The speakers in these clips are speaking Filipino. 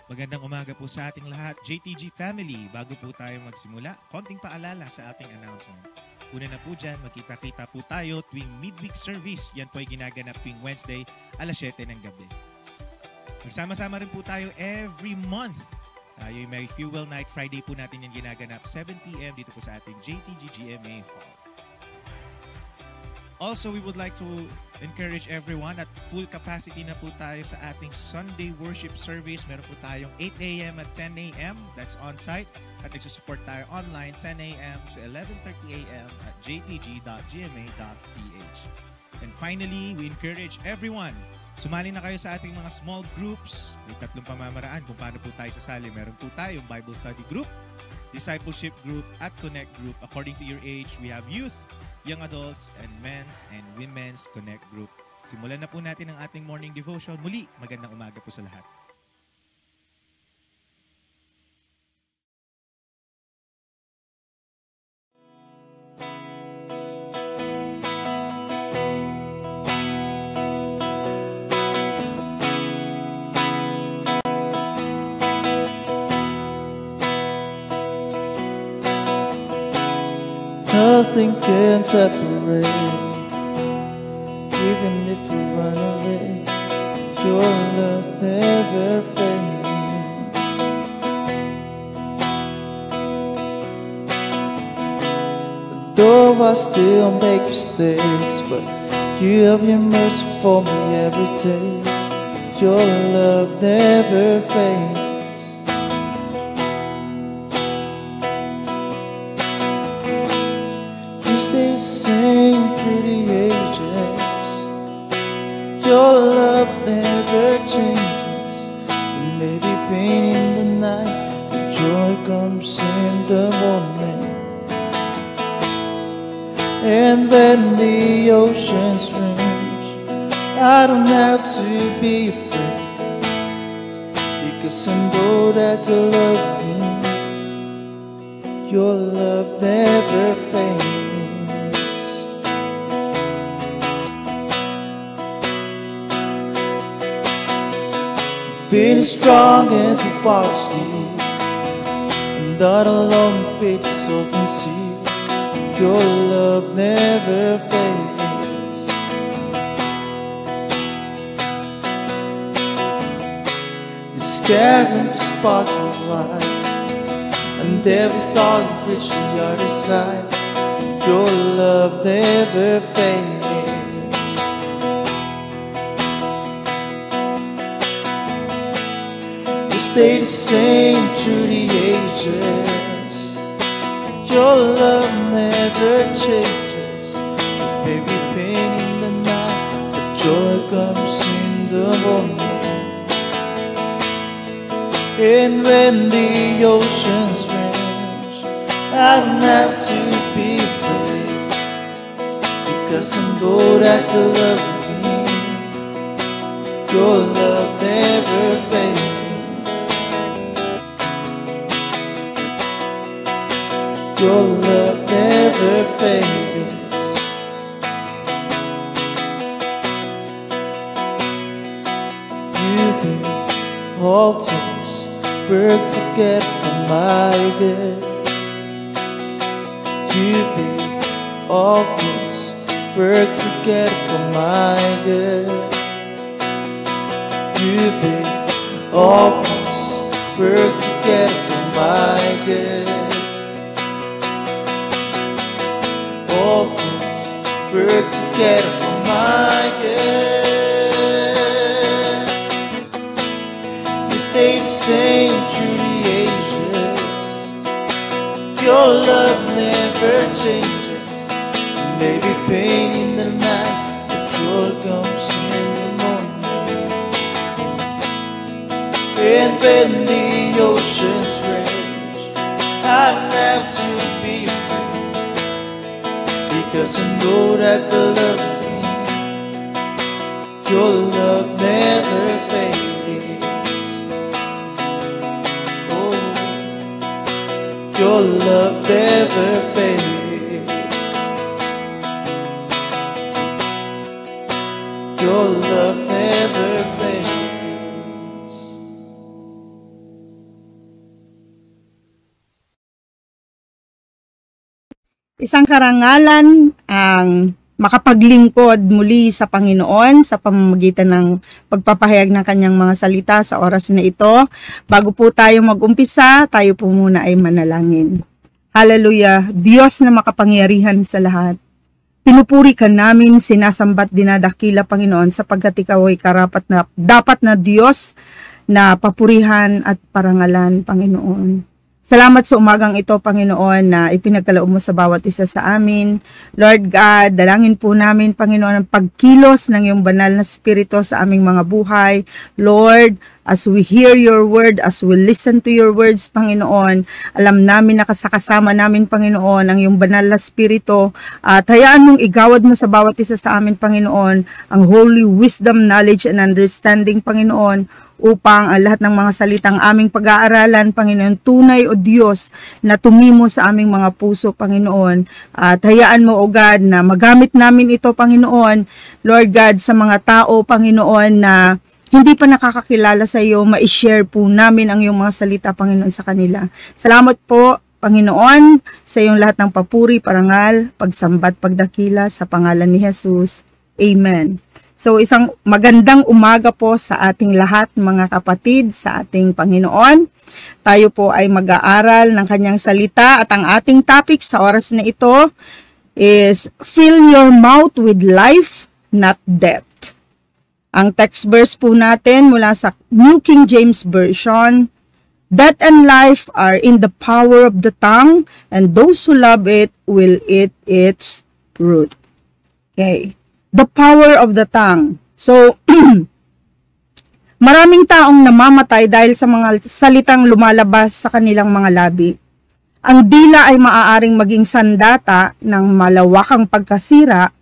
Magandang umaga po sa ating lahat, JTG family. Bago po tayo magsimula, konting paalala sa ating announcement. Una na po dyan, magkita-kita po tayo tuwing midweek service. Yan po ay ginaganap tuwing Wednesday, alas 7 ng gabi. Magsama-sama rin po tayo every month. Tayo yung may Fuel Night Friday po natin yung ginaganap 7 p.m. dito po sa ating JTG GMA Hall. Also, we would like to encourage everyone at full capacity na po tayo sa ating Sunday worship service. Meron po tayong 8 a.m. at 10 a.m. That's on-site. At nagsusupport tayo online 10 a.m. to 11:30 a.m. at jtg.gma.ph. And finally, we encourage everyone, sumali na kayo sa ating mga small groups. May 3 pamamaraan kung paano po tayo sasali. Meron po tayong Bible study group, discipleship group, at connect group. According to your age, we have youth, young adults, and men's and women's connect group. Simulan na po natin ang ating morning devotion. Muli, magandang umaga po sa lahat. Nothing can separate, even if you run away. Your love never fades. Though I still make mistakes, but you have your mercy for me every day. Your love never fades. Same through the ages. Your love never changes. It may be pain in the night, but joy comes in the morning. And when the oceans rage, I don't have to be afraid, because I know that you love me. Your love never fades. Feeling strong and the far asleep, I'm not alone, faith is open sea. Your love never fades. The skies and the spots of light, and every thought of which the other side. Your love never fades. Stay the same through the ages. Your love never changes. Maybe pain in the night, but joy comes in the morning. And when the oceans rage, I don't have to be afraid, because I know that you love me. Your love never fades. Your love never fades. You did all things work together for my good. You did all things work together for my good. You did all things work together for my good. All things work together for my good. You stay the same through the ages. Your love never changes. Maybe pain in the night, but joy comes in the morning. And when the oceans rage, I don't have to be afraid, because I know that you love me. Your love never fades. Oh, your love never fades. Your love never fades. Isang karangalan ang makapaglingkod muli sa Panginoon sa pamamagitan ng pagpapahayag ng kanyang mga salita sa oras na ito. Bago po tayo mag-umpisa, tayo po muna ay manalangin. Hallelujah! Diyos na makapangyarihan sa lahat. Pinupuri ka namin, sinasambat, dinadakila, Panginoon, sapagkat ikaw ay dapat na Diyos na papurihan at parangalan, Panginoon. Salamat sa umagang ito, Panginoon, na ipinagkaloob mo sa bawat isa sa amin. Lord God, dalangin po namin, Panginoon, ang pagkilos ng iyong banal na spirito sa aming mga buhay. Lord, as we hear your word, as we listen to your words, Panginoon, alam namin na kasama namin, Panginoon, ang iyong banal na spirito. At hayaan mong igawad mo sa bawat isa sa amin, Panginoon, ang holy wisdom, knowledge, and understanding, Panginoon, upang ang lahat ng mga salitang aming pag-aaralan, Panginoon, tunay o Diyos na tumimo sa aming mga puso, Panginoon. At hayaan mo, O God, na magamit namin ito, Panginoon, Lord God, sa mga tao, Panginoon, na hindi pa nakakakilala sa iyo, ma-share po namin ang iyong mga salita, Panginoon, sa kanila. Salamat po, Panginoon, sa iyong lahat ng papuri, parangal, pagsambat, pagdakila, sa pangalan ni Jesus. Amen. So isang magandang umaga po sa ating lahat, mga kapatid, sa ating Panginoon. Tayo po ay mag-aaral ng kanyang salita at ang ating topic sa oras na ito is fill your mouth with life, not death. Ang text verse po natin mula sa New King James Version, death and life are in the power of the tongue, and those who love it will eat its fruit. Okay. The power of the tongue. So, maraming taong namamatay dahil sa mga salitang lumalabas sa kanilang mga labi. Ang dila ay maaaring maging sandata ng malawakang pagkasira,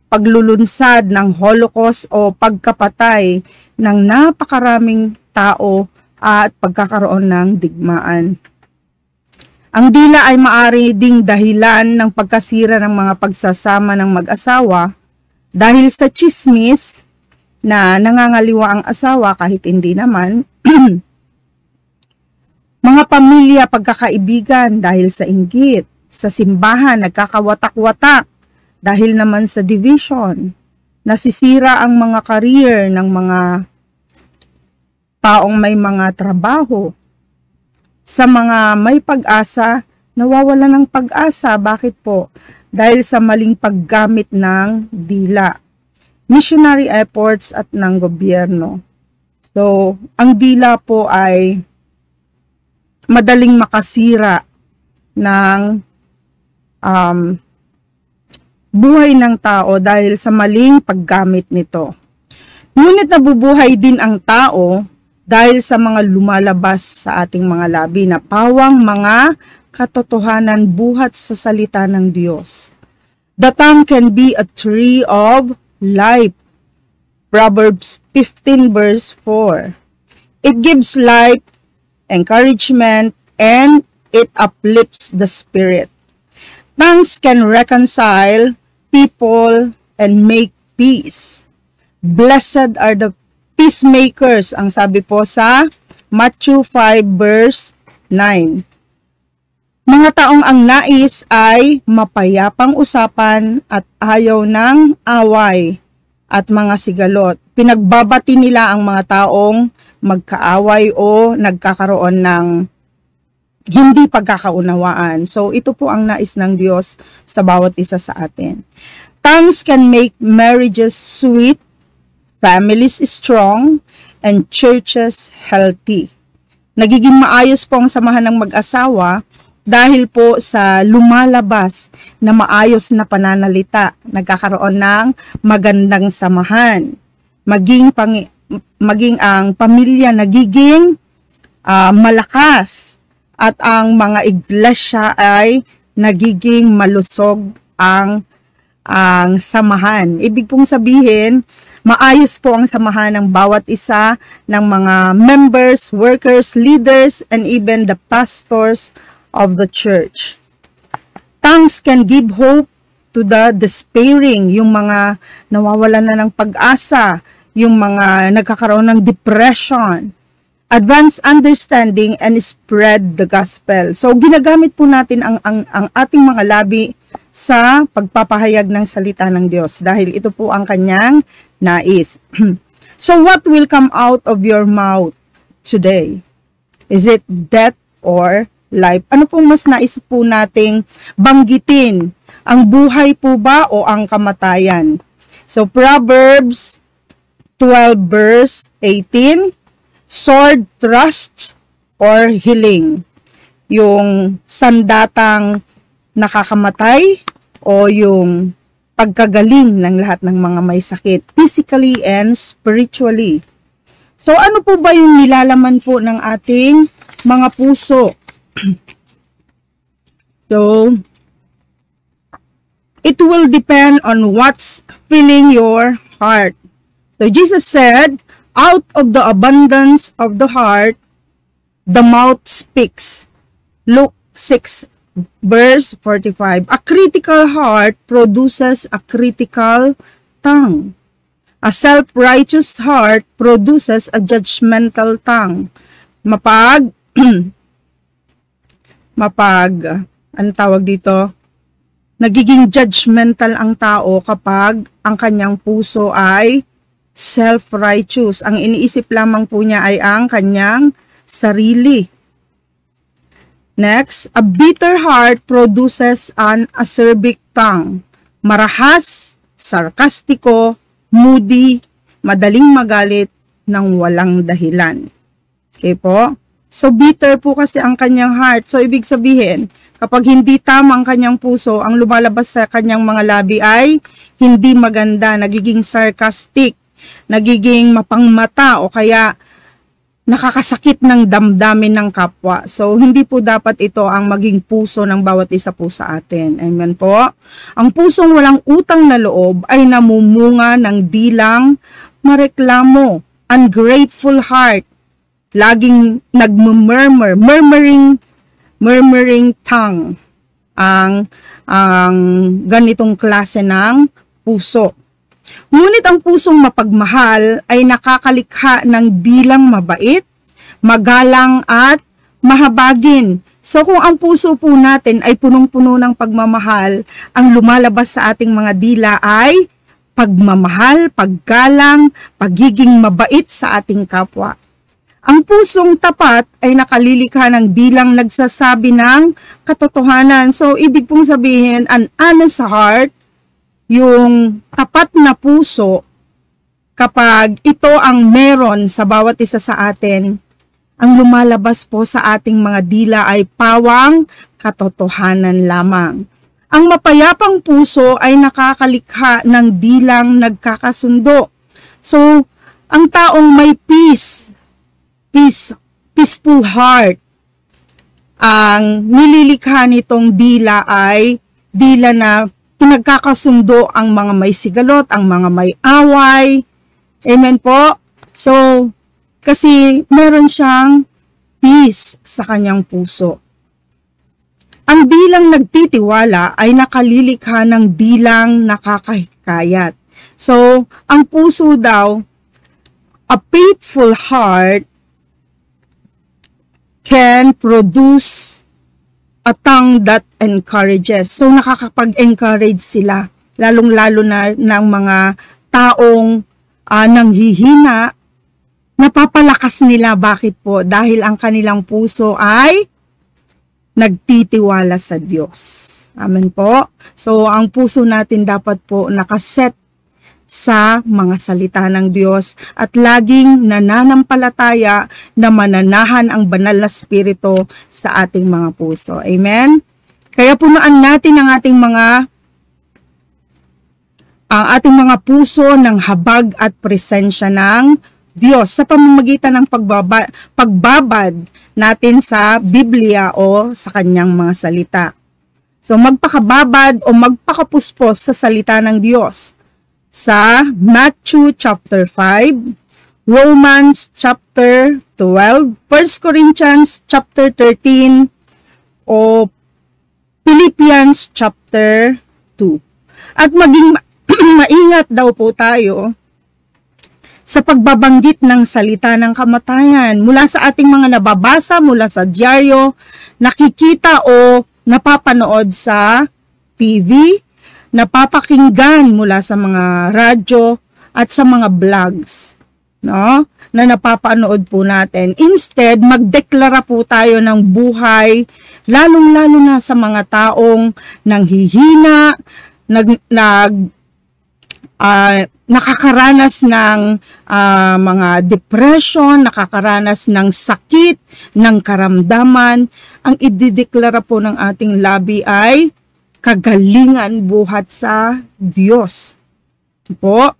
paglulunsad ng Holocaust o pagkapatay ng napakaraming tao at pagkakaroon ng digmaan. Ang dila ay maaari ding dahilan ng pagkasira ng mga pagsasama ng mag-asawa dahil sa chismis na nangangaliwa ang asawa kahit hindi naman, mga pamilya pagkakaibigan dahil sa inggit, sa simbahan nagkakawatak-watak dahil naman sa division, nasisira ang mga career ng mga taong may mga trabaho, sa mga may pag-asa, nawawala ng pag-asa. Bakit po? Dahil sa maling paggamit ng dila, missionary efforts at ng gobyerno. So, ang dila po ay madaling makasira ng buhay ng tao dahil sa maling paggamit nito. Ngunit nabubuhay din ang tao dahil sa mga lumalabas sa ating mga labi na pawang mga katotohanan buhat sa salita ng Diyos. The tongue can be a tree of life. Proverbs 15 verse 4. It gives life, encouragement, and it uplifts the spirit. Tongues can reconcile people and make peace. Blessed are the peacemakers, ang sabi po sa Matthew 5 verse 9. Mga taong ang nais ay mapayapang usapan at ayaw ng away at mga sigalot. Pinagbabati nila ang mga taong magkaaway o nagkakaroon ng hindi pagkakaunawaan. So ito po ang nais ng Diyos sa bawat isa sa atin. Tongues can make marriages sweet, families strong, and churches healthy. Nagiging maayos po ang samahan ng mag-asawa dahil po sa lumalabas na maayos na pananalita, nagkakaroon ng magandang samahan. Maging ang pamilya nagiging malakas at ang mga iglesia ay nagiging malusog ang samahan. Ibig pong sabihin, maayos po ang samahan ng bawat isa ng mga members, workers, leaders, and even the pastors of the church. Tongues can give hope to the despairing, yung mga nawawalan na ng pag-asa, yung mga nagkakaroon ng depression, advance understanding, and spread the gospel. So, ginagamit po natin ang ating mga labi sa pagpapahayag ng salita ng Diyos dahil ito po ang kanyang nais. So what will come out of your mouth today? Is it death or life? Ano pong mas nais po nating banggitin? Ang buhay po ba o ang kamatayan? So Proverbs 12 verse 18, sword, thrust, or healing. Yung sandatang nakakamatay o yung pagkagaling ng lahat ng mga may sakit, physically and spiritually. So ano po ba yung nilalaman po ng ating mga puso? So it will depend on what's filling your heart. So Jesus said, out of the abundance of the heart, the mouth speaks. Luke 6 verse 45. A critical heart produces a critical tongue. A self-righteous heart produces a judgmental tongue. Ano tawag dito? Nagiging judgmental ang tao kapag ang kanyang puso ay self-righteous. Ang iniisip lamang po niya ay ang kanyang sarili. Next, a bitter heart produces an acerbic tongue. Marahas, sarkastiko, moody, madaling magalit ng walang dahilan. Okay po? So bitter po kasi ang kanyang heart. So ibig sabihin, kapag hindi tama ang kanyang puso, ang lumalabas sa kanyang mga labi ay hindi maganda, nagiging sarcastic, nagiging mapangmata o kaya nakakasakit ng damdamin ng kapwa. So, hindi po dapat ito ang maging puso ng bawat isa po sa atin. Amen po. Ang pusong walang utang na loob ay namumunga ng dilang mareklamo, ungrateful heart, laging nagmumurmur, murmuring tongue, ang ganitong klase ng puso. Ngunit ang pusong mapagmahal ay nakakalikha ng dilang mabait, magalang at mahabagin. So kung ang puso po natin ay punong-puno ng pagmamahal, ang lumalabas sa ating mga dila ay pagmamahal, paggalang, pagiging mabait sa ating kapwa. Ang pusong tapat ay nakalilikha ng dilang nagsasabi ng katotohanan. So ibig pong sabihin, an honest heart, yung tapat na puso, kapag ito ang meron sa bawat isa sa atin, ang lumalabas po sa ating mga dila ay pawang katotohanan lamang. Ang mapayapang puso ay nakakalikha ng dilang nagkakasundo. So, ang taong may peaceful heart, ang nililikha nitong dila ay dila na pinagkakasundo ang mga may sigalot, ang mga may away. Amen po? So, kasi meron siyang peace sa kanyang puso. Ang dilang nagtitiwala ay nakalilikha ng dilang nakakahikayat. So, ang puso daw, a faithful heart can produce a tongue that encourages. So, nakakapag-encourage sila, lalong-lalo na ng mga taong nanghihina, napapalakas nila. Bakit po? Dahil ang kanilang puso ay nagtitiwala sa Diyos. Amen po. So, ang puso natin dapat po nakaset sa mga salita ng Diyos at laging nananampalataya na mananahan ang banal na spirito sa ating mga puso. Amen? Kaya punuan natin ang ating mga puso ng habag at presensya ng Diyos sa pamamagitan ng pagbabad natin sa Biblia o sa kanyang mga salita. So magpakababad o magpakapuspos sa salita ng Diyos. Sa Matthew chapter 5, Romans chapter 12, 1 Corinthians chapter 13, o Philippians chapter 2. At maging maingat daw po tayo sa pagbabanggit ng salita ng kamatayan mula sa ating mga nababasa, mula sa dyaryo, nakikita o napapanood sa TV, napapakinggan mula sa mga radyo at sa mga vlogs, no? Na napapanood po natin. Instead, magdeklara po tayo ng buhay, lalong-lalo na sa mga taong nanghihina, nakakaranas ng mga depression, nakakaranas ng sakit, ng karamdaman. Ang idideklara po ng ating labi ay kagalingan buhat sa Diyos. Po,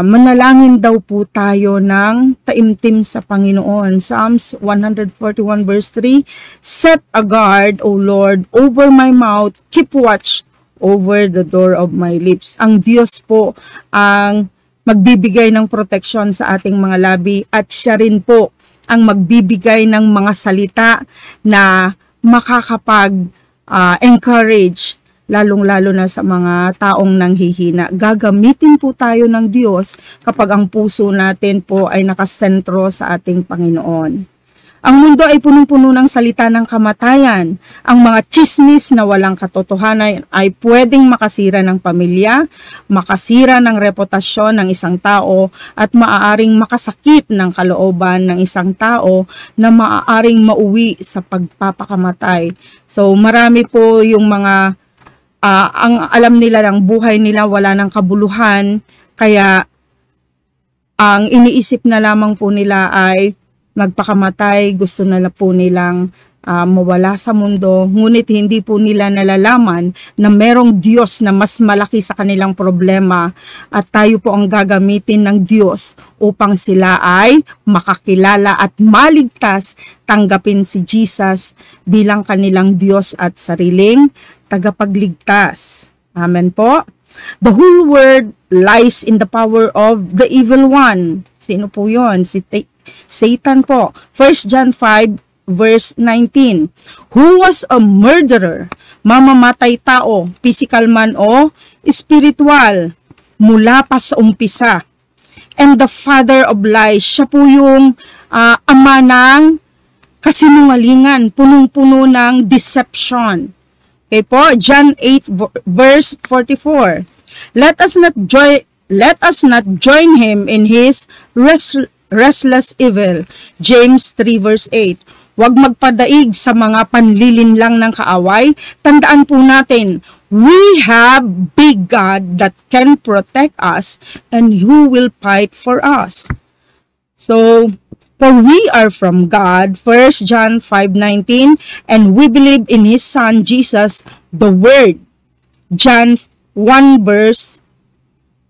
manalangin daw po tayo ng taimtim sa Panginoon. Psalms 141 verse 3, Set a guard, O Lord, over my mouth, keep watch over the door of my lips. Ang Diyos po ang magbibigay ng proteksyon sa ating mga labi at siya rin po ang magbibigay ng mga salita na makakapag-encourage lalong-lalo na sa mga taong nanghihina. Gagamitin po tayo ng Diyos kapag ang puso natin po ay nakasentro sa ating Panginoon. Ang mundo ay punong-puno ng salita ng kamatayan. Ang mga chismis na walang katotohanan ay pwedeng makasira ng pamilya, makasira ng reputasyon ng isang tao, at maaaring makasakit ng kalooban ng isang tao na maaaring mauwi sa pagpapakamatay. So marami po yung mga ang alam nila ng buhay nila wala ng kabuluhan, kaya ang iniisip na lamang po nila ay magpakamatay, gusto na po nilang mawala sa mundo, ngunit hindi po nila nalalaman na merong Diyos na mas malaki sa kanilang problema at tayo po ang gagamitin ng Diyos upang sila ay makakilala at maligtas, tanggapin si Jesus bilang kanilang Diyos at sariling tagapagligtas. Amen po. The whole world lies in the power of the evil one. Sino po yun? Si Satan po. 1 John 5 verse 19. Who was a murderer, mamamatay tao, physical man o spiritual, mula pa sa umpisa. And the father of lies, siya po yung ama ng kasinungalingan, punong-puno ng deception. Okay po, John 8 verse 44. Let us not join him in his restless evil. James 3 verse 8. Huwag magpadaig sa mga panlilinlang ng kaaway. Tandaan po natin, we have big God that can protect us and who will fight for us. So, for we are from God, 1 John 5:19, and we believe in His Son, Jesus, the Word. John 1 verse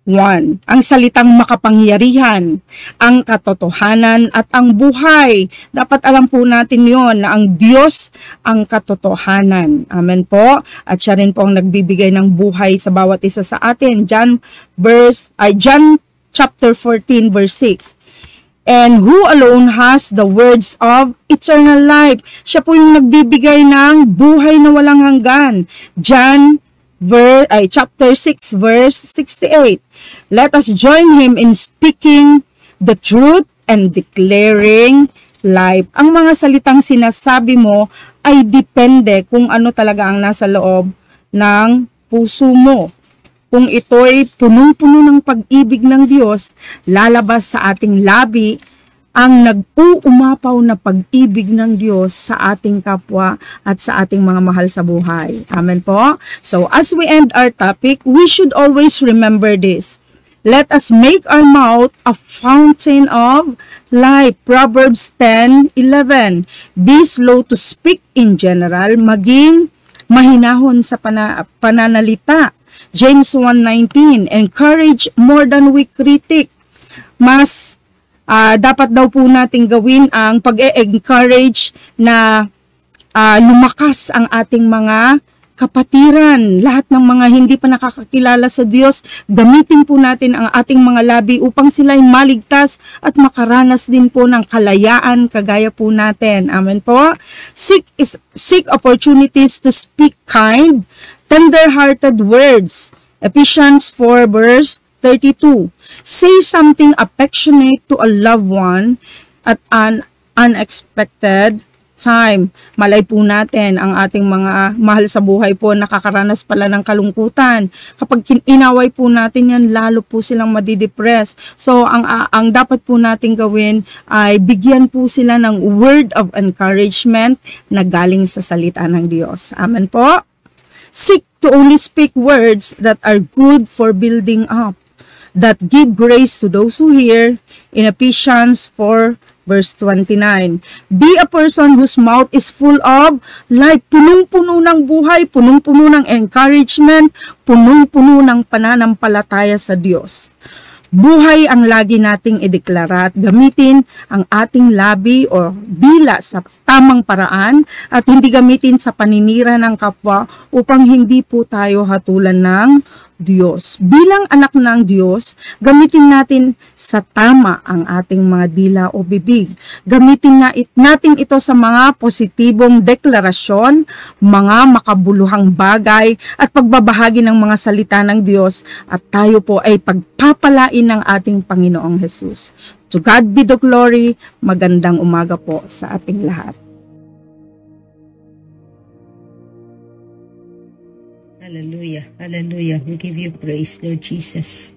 1. Ang salitang makapangyarihan, ang katotohanan at ang buhay. Dapat alam po natin yon na ang Diyos ang katotohanan. Amen po. At siya rin po ang nagbibigay ng buhay sa bawat isa sa atin. John chapter 14 verse 6. And who alone has the words of eternal life? Siya po yung nagbibigay ng buhay na walang hanggan. John chapter 6 verse 68. Let us join him in speaking the truth and declaring life. Ang mga salitang sinasabi mo ay depende kung ano talaga ang nasa loob ng puso mo. Kung ito'y punong-puno ng pag-ibig ng Diyos, lalabas sa ating labi ang nag-uumapaw na pag-ibig ng Diyos sa ating kapwa at sa ating mga mahal sa buhay. Amen po? So, as we end our topic, we should always remember this. Let us make our mouth a fountain of life. Proverbs 10:11. Be slow to speak in general, maging mahinahon sa pananalita. James 1:19, encourage more than we critic. Mas dapat daw po nating gawin ang pag-e-encourage na lumakas ang ating mga kapatiran. Lahat ng mga hindi pa nakakakilala sa Diyos, gamitin po natin ang ating mga labi upang sila'y maligtas at makaranas din po ng kalayaan kagaya po natin. Amen po. Seek opportunities to speak kind, tender-hearted words. Ephesians 4 verse 32. Say something affectionate to a loved one at an unexpected time. Malay po natin ang ating mga mahal sa buhay po nakakaranas pala ng kalungkutan. Kapag inaway po natin yan, lalo po silang madidepress. So, ang dapat po natin gawin ay bigyan po sila ng word of encouragement na galing sa salita ng Diyos. Amen po. Seek to only speak words that are good for building up, that give grace to those who hear, in Ephesians 4 verse 29. Be a person whose mouth is full of life, punong-puno ng buhay, punong-puno ng encouragement, punong-puno ng pananampalataya sa Diyos. Buhay ang lagi nating ideklara at gamitin ang ating labi o dila sa tamang paraan at hindi gamitin sa paninira ng kapwa upang hindi po tayo hatulan ng Diyos. Bilang anak ng Diyos, gamitin natin sa tama ang ating mga dila o bibig. Gamitin natin ito sa mga positibong deklarasyon, mga makabuluhang bagay at pagbabahagi ng mga salita ng Diyos at tayo po ay pagpapalain ng ating Panginoong Jesus. To God be the glory. Magandang umaga po sa ating lahat. Hallelujah, hallelujah. We give you praise, Lord Jesus.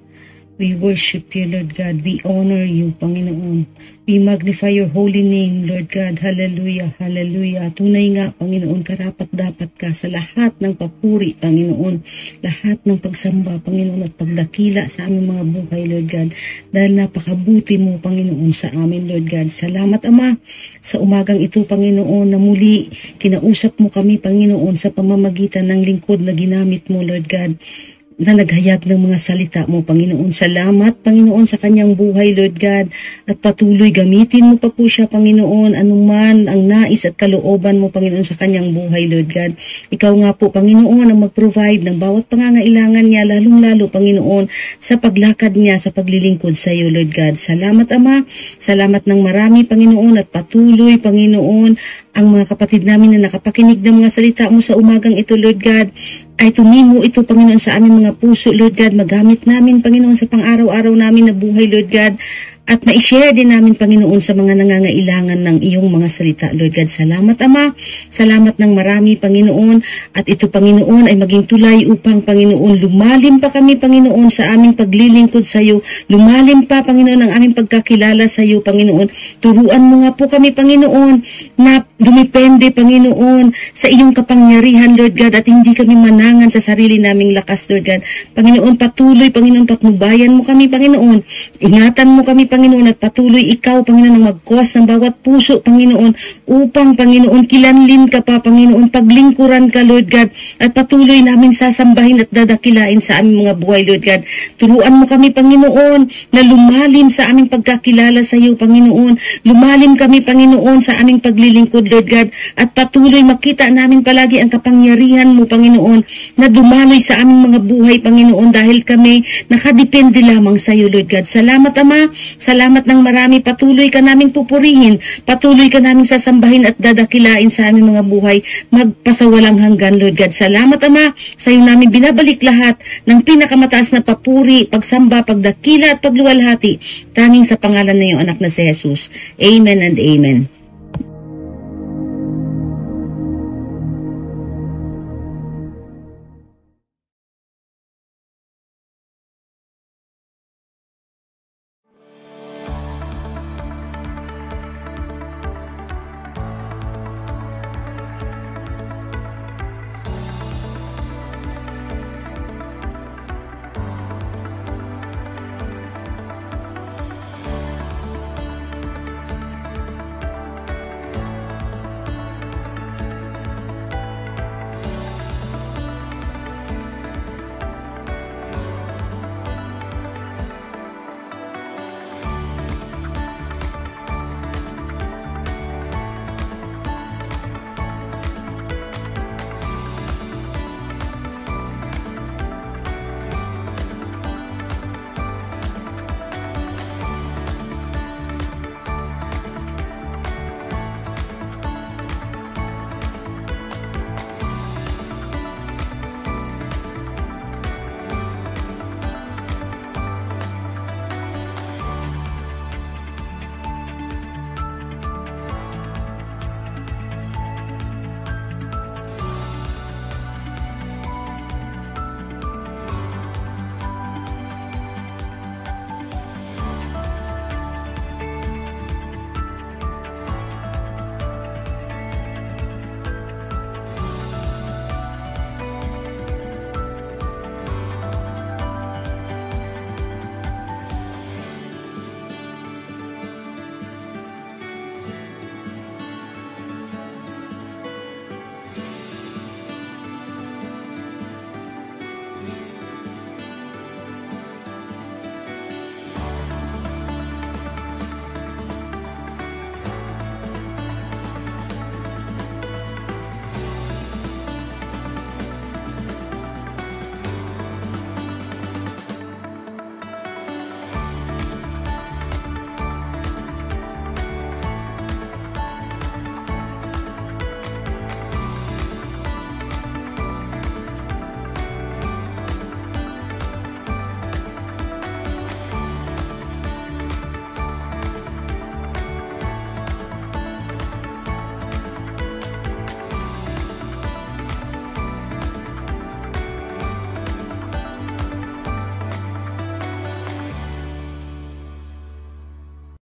We worship you, Lord God. We honor you, Panginoon. We magnify your holy name, Lord God. Hallelujah, hallelujah. Tunay nga, Panginoon, karapat-dapat ka sa lahat ng papuri, Panginoon. Lahat ng pagsamba, Panginoon, at pagdakila sa aming mga buhay, Lord God. Dahil napakabuti mo, Panginoon, sa amin, Lord God. Salamat, Ama, sa umagang ito, Panginoon, na muli kinausap mo kami, Panginoon, sa pamamagitan ng lingkod na ginamit mo, Lord God, na naghayag ng mga salita mo, Panginoon. Salamat, Panginoon, sa kanyang buhay, Lord God, at patuloy gamitin mo pa po siya, Panginoon, anuman ang nais at kalooban mo, Panginoon, sa kanyang buhay, Lord God. Ikaw nga po, Panginoon, ang mag-provide ng bawat pangangailangan niya, lalong-lalo, Panginoon, sa paglakad niya, sa paglilingkod sa iyo, Lord God. Salamat, Ama. Salamat ng marami, Panginoon, at patuloy, Panginoon, ang mga kapatid namin na nakapakinig ng mga salita mo sa umagang ito, Lord God, ay tumimo ito, Panginoon, sa aming mga puso, Lord God. Magamit namin, Panginoon, sa pang-araw-araw namin na buhay, Lord God. At ma-share din namin, Panginoon, sa mga nangangailangan ng iyong mga salita, Lord God. Salamat, Ama. Salamat ng marami, Panginoon. At ito, Panginoon, ay maging tulay upang, Panginoon, lumalim pa kami, Panginoon, sa aming paglilingkod sa iyo. Lumalim pa, Panginoon, ang aming pagkakilala sa iyo, Panginoon. Turuan mo nga po kami, Panginoon, na dumipende, Panginoon, sa iyong kapangyarihan, Lord God, at hindi kami manangan sa sarili naming lakas, Lord God. Panginoon, patuloy, Panginoon, patnubayan mo kami, Panginoon. Ingatan mo kami, Panginoon, at patuloy ikaw, Panginoon, ang mag-cause ng bawat puso, Panginoon, upang, Panginoon, kilanlin ka pa, Panginoon, paglingkuran ka, Lord God, at patuloy namin sasambahin at dadakilain sa aming mga buhay, Lord God. Turuan mo kami, Panginoon, na lumalim sa aming pagkakilala sa iyo, Panginoon. Lumalim kami, Panginoon, sa aming paglilingkod, Lord God, at patuloy makita namin palagi ang kapangyarihan mo, Panginoon, na dumaloy sa aming mga buhay, Panginoon, dahil kami nakadepende lamang sa iyo, Lord God. Salamat, Ama. Salamat ng marami. Patuloy ka naming pupurihin. Patuloy ka naming sasambahin at dadakilain sa aming mga buhay. Magpasawalang hanggan, Lord God. Salamat, Ama. Sa iyo namin binabalik lahat ng pinakamataas na papuri, pagsamba, pagdakila at pagluwalhati. Tanging sa pangalan na iyong anak na si Jesus. Amen and amen.